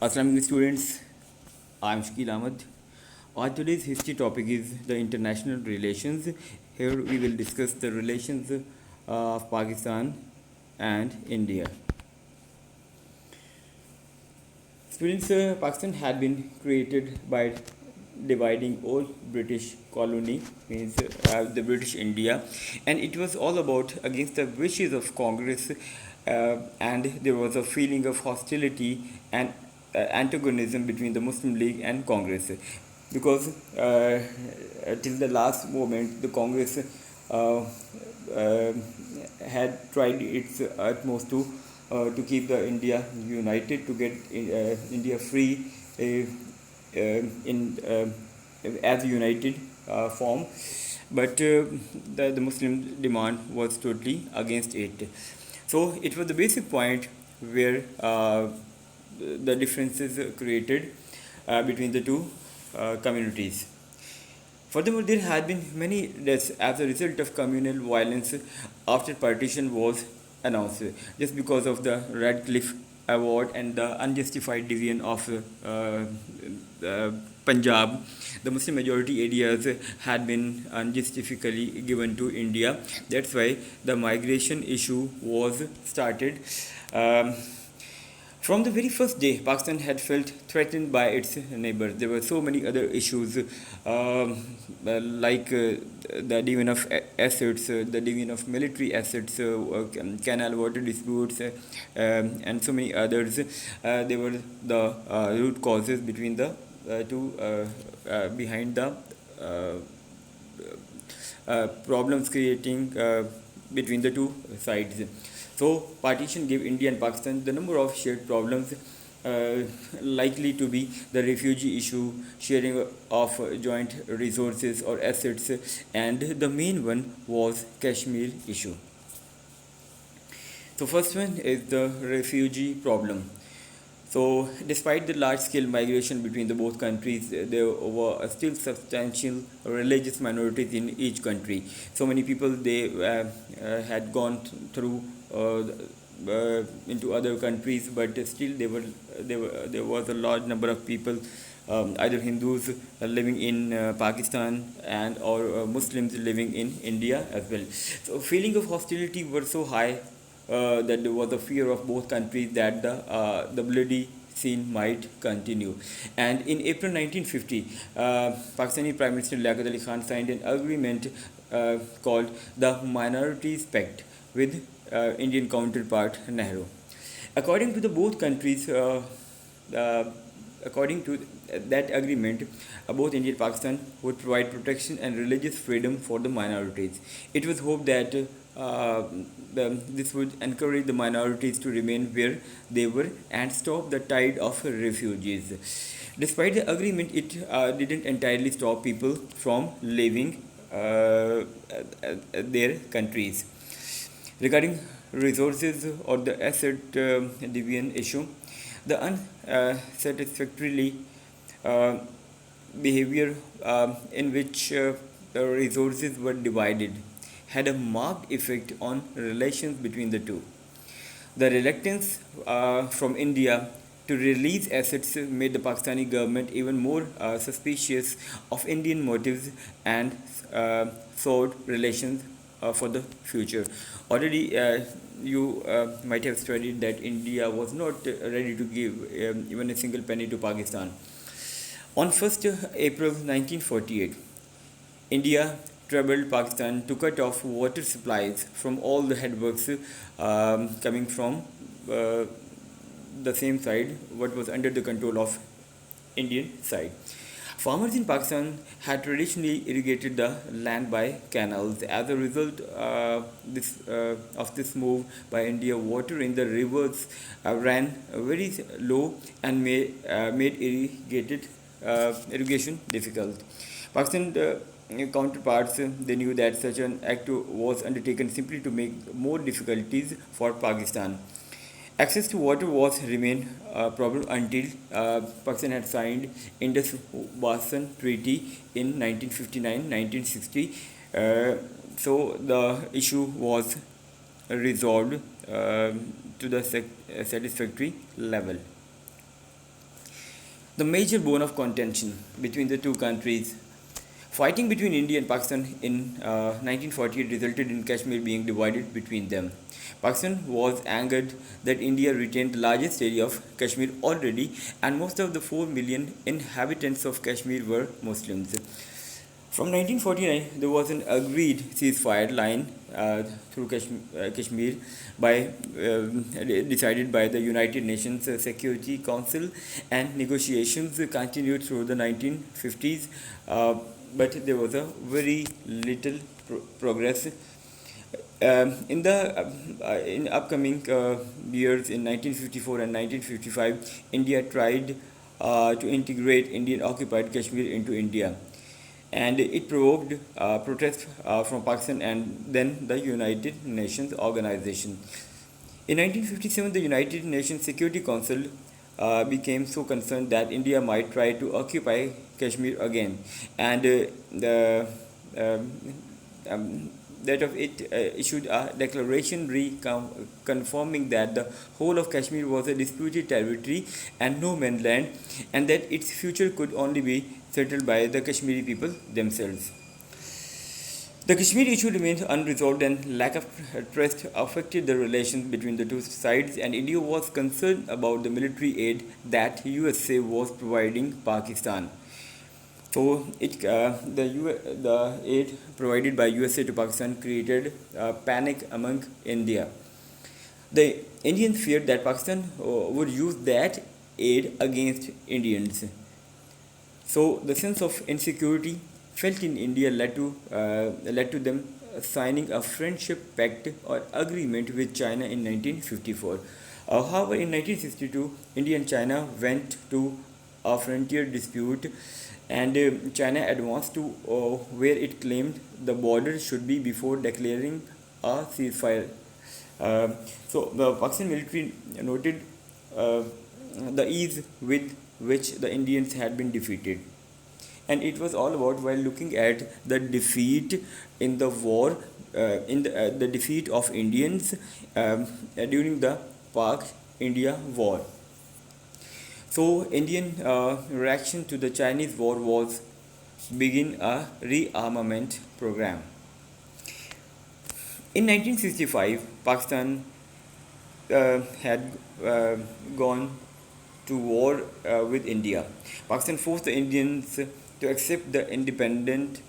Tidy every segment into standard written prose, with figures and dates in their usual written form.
Assalamualaikum students, I am Shakil Ahmed. Our today's history topic is the international relations. Here we will discuss the relations of Pakistan and India. Students, Pakistan had been created by dividing old British colony, means the British India, and it was all about against the wishes of Congress, and there was a feeling of hostility and antagonism between the Muslim League and Congress, because till the last moment the Congress uh, uh, had tried its utmost to keep the India united, to get India free in as a united form, but the Muslim demand was totally against it. So it was the basic point where the differences created between the two communities. Furthermore, there had been many deaths as a result of communal violence after partition was announced, just because of the Radcliffe Award and the unjustified division of Punjab. The Muslim majority areas had been unjustifiably given to India. That's why the migration issue was started. Um, from the very first day, Pakistan had felt threatened by its neighbors. There were so many other issues, like the division of assets, the division of military assets, canal water disputes, and so many others. They were the root causes between the two behind the uh, problems creating between the two sides. So partition gave India and Pakistan the number of shared problems, uh, likely to be the refugee issue, sharing of joint resources or assets, and the main one was Kashmir issue. So first one is the refugee problem. So, despite the large-scale migration between the both countries, there were still substantial religious minorities in each country. So many people they had gone through into other countries, but still there was a large number of people, either Hindus living in Pakistan and or Muslims living in India as well. So feeling of hostility were so high that there was a fear of both countries that the bloody scene might continue. And in April 1950, Pakistani Prime Minister Liaquat Ali Khan signed an agreement called the Minorities Pact with Indian counterpart Nehru. According to the both countries, uh, according to that agreement, both India and Pakistan would provide protection and religious freedom for the minorities. It was hoped that this would encourage the minorities to remain where they were and stop the tide of refugees. Despite the agreement, it didn't entirely stop people from leaving their countries. Regarding resources or the asset division issue, the unsatisfactorily uh, behavior in which the resources were divided had a marked effect on relations between the two. The reluctance from India to release assets made the Pakistani government even more suspicious of Indian motives and soured relations for the future. Already, you might have studied that India was not ready to give even a single penny to Pakistan. On 1st April 1948, India troubled Pakistan to cut off water supplies from all the headworks coming from uh, the same side, what was under the control of Indian side. Farmers in Pakistan had traditionally irrigated the land by canals. As a result of this move by India, water in the rivers ran very low and made irrigation difficult. Pakistan counterparts they knew that such an act was undertaken simply to make more difficulties for Pakistan. Access to water was remained a problem until Pakistan had signed Indus Watson Treaty in 1959-1960. Uh, so the issue was resolved to the satisfactory level. The major bone of contention between the two countries. Fighting between India and Pakistan in 1948 resulted in Kashmir being divided between them. Pakistan was angered that India retained the largest area of Kashmir already, and most of the 4 million inhabitants of Kashmir were Muslims. From 1949, there was an agreed ceasefire line through Kashmir decided by the United Nations Security Council, and negotiations continued through the 1950s, but there was a very little progress. In upcoming years, in 1954 and 1955, India tried to integrate Indian occupied Kashmir into India, and it provoked protests from Pakistan and then the United Nations organization. In 1957, the United Nations Security Council became so concerned that India might try to occupy Kashmir again, and the that of it issued a declaration confirming that the whole of Kashmir was a disputed territory and no man's land, and that its future could only be settled by the Kashmiri people themselves. The Kashmir issue remained unresolved, and lack of trust affected the relations between the two sides, and India was concerned about the military aid that USA was providing Pakistan. So the aid provided by USA to Pakistan created panic among India. The Indians feared that Pakistan would use that aid against Indians. So the sense of insecurity felt in India led to them signing a friendship pact or agreement with China in 1954. However, in 1962, India and China went to a frontier dispute, and China advanced to where it claimed the border should be before declaring a ceasefire. So the Pakistan military noted the ease with which the Indians had been defeated, and it was all about while looking at the defeat in the war, in the defeat of Indians during the Pak-India war. So Indian reaction to the Chinese war was begin a rearmament program. In 1965, Pakistan had gone to war with India. Pakistan forced the Indians to accept the independent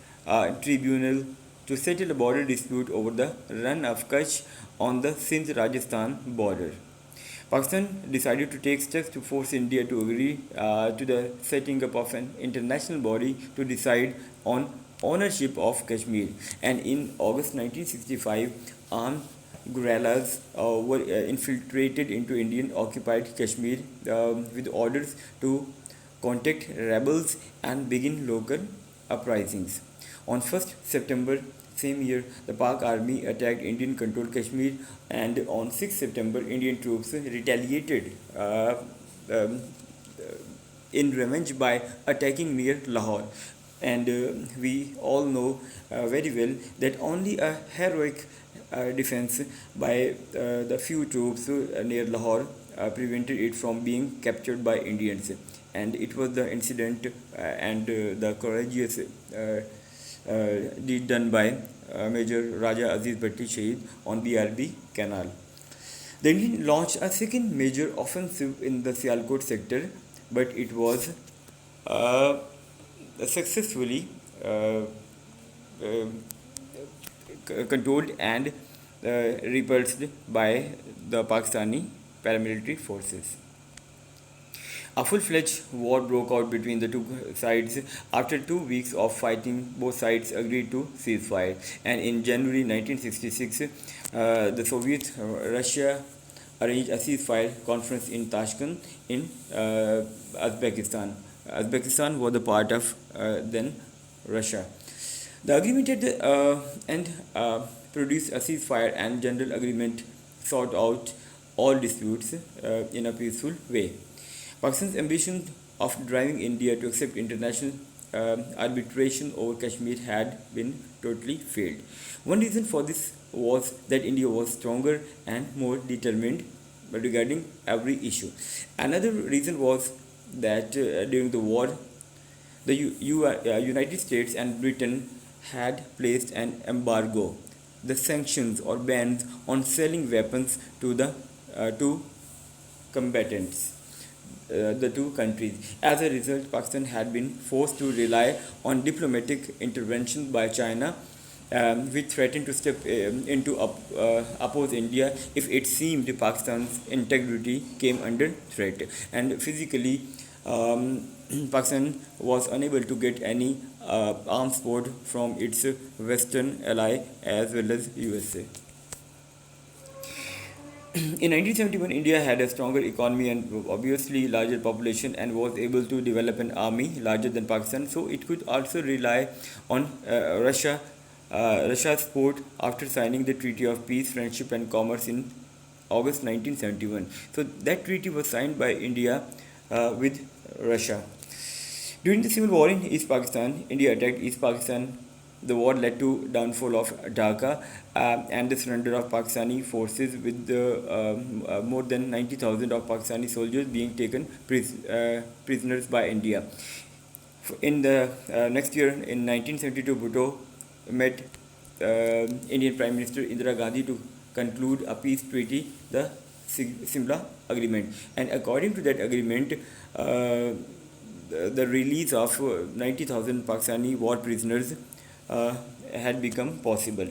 tribunal to settle a border dispute over the run of Kutch on the Sindh-Rajasthan border. Pakistan decided to take steps to force India to agree to the setting up of an international body to decide on ownership of Kashmir. And in August 1965, armed guerrillas were infiltrated into Indian occupied Kashmir with orders to contact rebels and begin local uprisings. On 1st September same year, the Pak army attacked Indian controlled Kashmir, and on 6th September, Indian troops retaliated in revenge by attacking near Lahore. And we all know very well that only a heroic defense by the few troops near Lahore prevented it from being captured by Indians. And it was the incident and the courageous deed done by Major Raja Aziz Bhatti Shaheed on BRB Canal. The Indians launched a second major offensive in the Sialkot sector, but it was successfully controlled and repulsed by the Pakistani paramilitary forces. A full-fledged war broke out between the two sides. After 2 weeks of fighting, both sides agreed to ceasefire. And in January 1966, the Soviet Russia arranged a ceasefire conference in Tashkent in Uzbekistan. Uzbekistan was a part of then Russia. The agreement at the end produced a ceasefire and general agreement sought out all disputes in a peaceful way. Pakistan's ambition of driving India to accept international arbitration over Kashmir had been totally failed. One reason for this was that India was stronger and more determined regarding every issue. Another reason was that during the war, the United States and Britain had placed an embargo, the sanctions or bans on selling weapons to the two combatants, the two countries. As a result, Pakistan had been forced to rely on diplomatic intervention by China, which threatened to step oppose India if it seemed Pakistan's integrity came under threat. And physically, um, Pakistan was unable to get any arms support from its Western ally as well as USA. In 1971, India had a stronger economy and obviously larger population and was able to develop an army larger than Pakistan. So it could also rely on Russia's support after signing the Treaty of Peace, Friendship and Commerce in August 1971. So that treaty was signed by India with Russia. During the civil war in East Pakistan, India attacked East Pakistan. The war led to downfall of Dhaka and the surrender of Pakistani forces, with more than 90,000 of Pakistani soldiers being taken prisoners by India. In the next year, in 1972, Bhutto met Indian Prime Minister Indira Gandhi to conclude a peace treaty, the Simla Agreement. And according to that agreement, the release of 90,000 Pakistani war prisoners had become possible.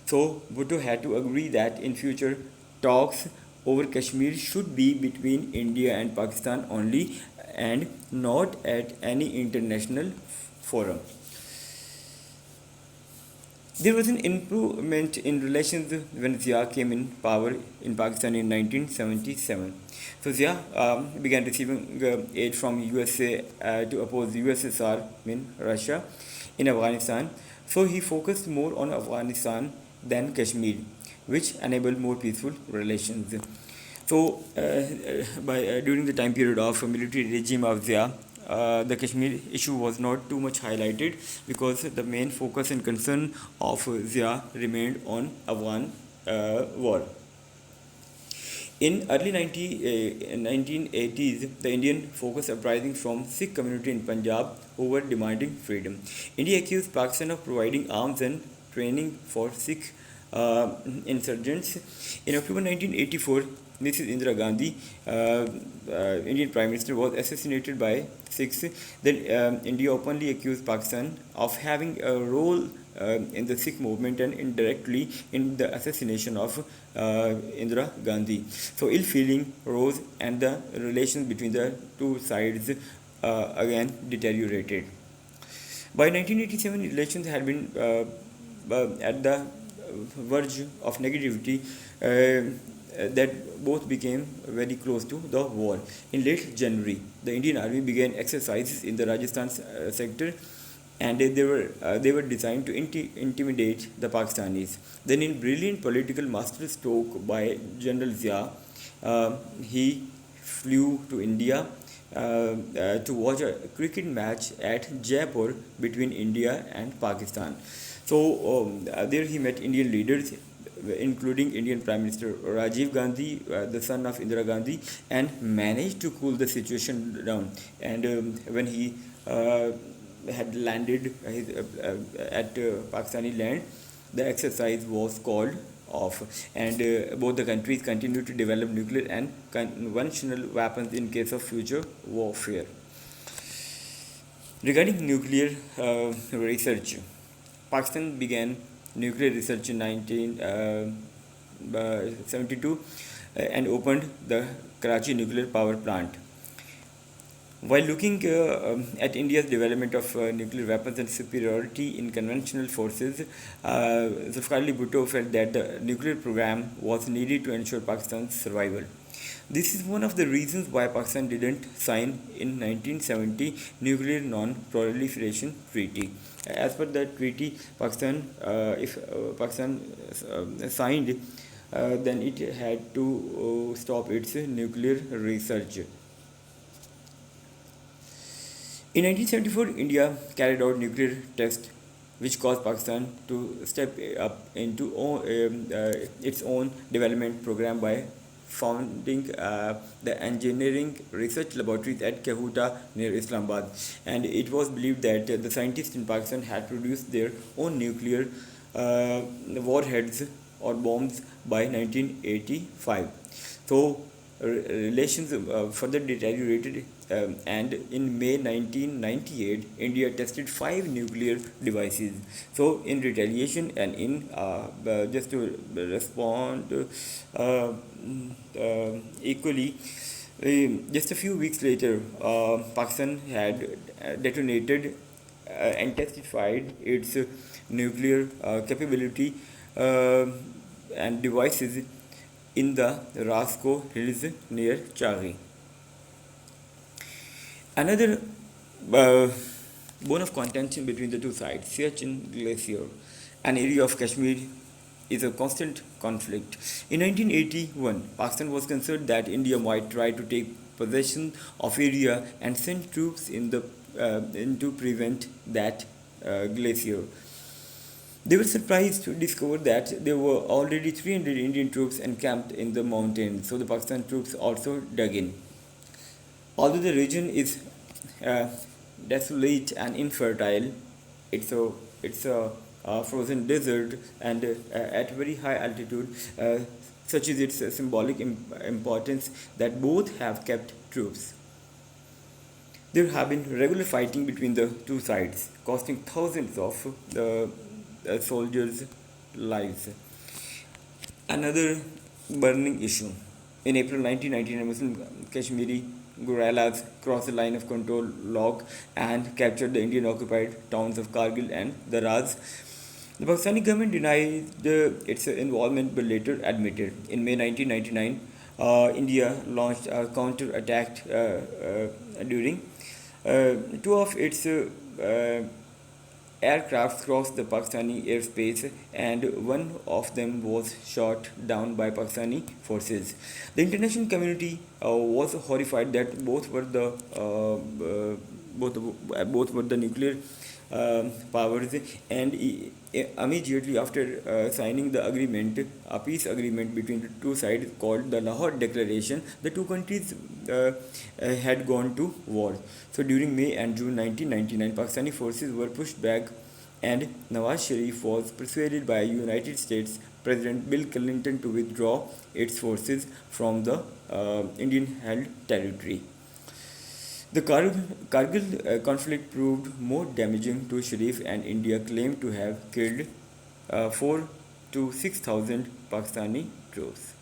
So Bhutto had to agree that in future talks over Kashmir should be between India and Pakistan only and not at any international forum. There was an improvement in relations when Zia came in power in Pakistan in 1977. So Zia began receiving aid from USA to oppose USSR, Russia, in Afghanistan. So he focused more on Afghanistan than Kashmir, which enabled more peaceful relations. So, during the time period of military regime of Zia, the Kashmir issue was not too much highlighted because the main focus and concern of Zia remained on Afghan war. In early 1980s, the Indian focus uprising from Sikh community in Punjab who were demanding freedom. India accused Pakistan of providing arms and training for Sikh insurgents. In October 1984, Mrs. Indira Gandhi, Indian Prime Minister, was assassinated by Sikhs. Then India openly accused Pakistan of having a role in the Sikh movement and indirectly in the assassination of Indira Gandhi. So ill feeling rose and the relations between the two sides again deteriorated. By 1987, relations had been at the verge of negativity, that both became very close to the war. In late January, the Indian Army began exercises in the Rajasthan sector, and they were designed to intimidate the Pakistanis. Then, in brilliant political masterstroke by General Zia, he flew to India to watch a cricket match at Jaipur between India and Pakistan. So there he met Indian leaders, including Indian Prime Minister Rajiv Gandhi, the son of Indira Gandhi, and managed to cool the situation down. And when he had landed at Pakistani land, the exercise was called off, and both the countries continued to develop nuclear and conventional weapons in case of future warfare. Regarding nuclear research, Pakistan began nuclear research in 1972 and opened the Karachi nuclear power plant. While looking at India's development of nuclear weapons and superiority in conventional forces, Zulfikar Ali Bhutto felt that the nuclear program was needed to ensure Pakistan's survival. This is one of the reasons why Pakistan didn't sign in 1970 Nuclear Non-Proliferation Treaty. As per that treaty, if Pakistan signed, then it had to stop its nuclear research. In 1974, India carried out nuclear tests, which caused Pakistan to step up into its own development program by founding the engineering research laboratories at Kahuta near Islamabad. And it was believed that the scientists in Pakistan had produced their own nuclear warheads or bombs by 1985. So relations further deteriorated, and in May 1998, India tested 5 nuclear devices. So, in retaliation and in just to respond equally, just a few weeks later, Pakistan had detonated and testified its nuclear capability uh, and devices in the Rasco Hills near Chari. Another uh, bone of contention between the two sides, Siachen Glacier, an area of Kashmir, is a constant conflict. In 1981, Pakistan was concerned that India might try to take possession of area and send troops in to prevent that glacier. They were surprised to discover that there were already 300 Indian troops encamped in the mountains, so the Pakistan troops also dug in. Although the region is uh, desolate and infertile, it's a frozen desert, and at very high altitude, such is its symbolic importance that both have kept troops. There have been regular fighting between the two sides, costing thousands of soldiers' lives. Another burning issue. In April 1999, Muslim Kashmiri guerrillas crossed the line of control log and captured the Indian occupied towns of Kargil and Daraz. The Pakistani government denied its involvement but later admitted. In May 1999, India launched a counter attack during two of its aircraft crossed the Pakistani airspace, and one of them was shot down by Pakistani forces. The international community was horrified that both were the nuclear powers, and immediately after signing the agreement, a peace agreement between the two sides called the Lahore Declaration, the two countries had gone to war. So during May and June 1999, Pakistani forces were pushed back, and Nawaz Sharif was persuaded by United States President Bill Clinton to withdraw its forces from the Indian-held territory. The Kargil conflict proved more damaging to Sharif, and India claimed to have killed 4 to 6,000 Pakistani troops.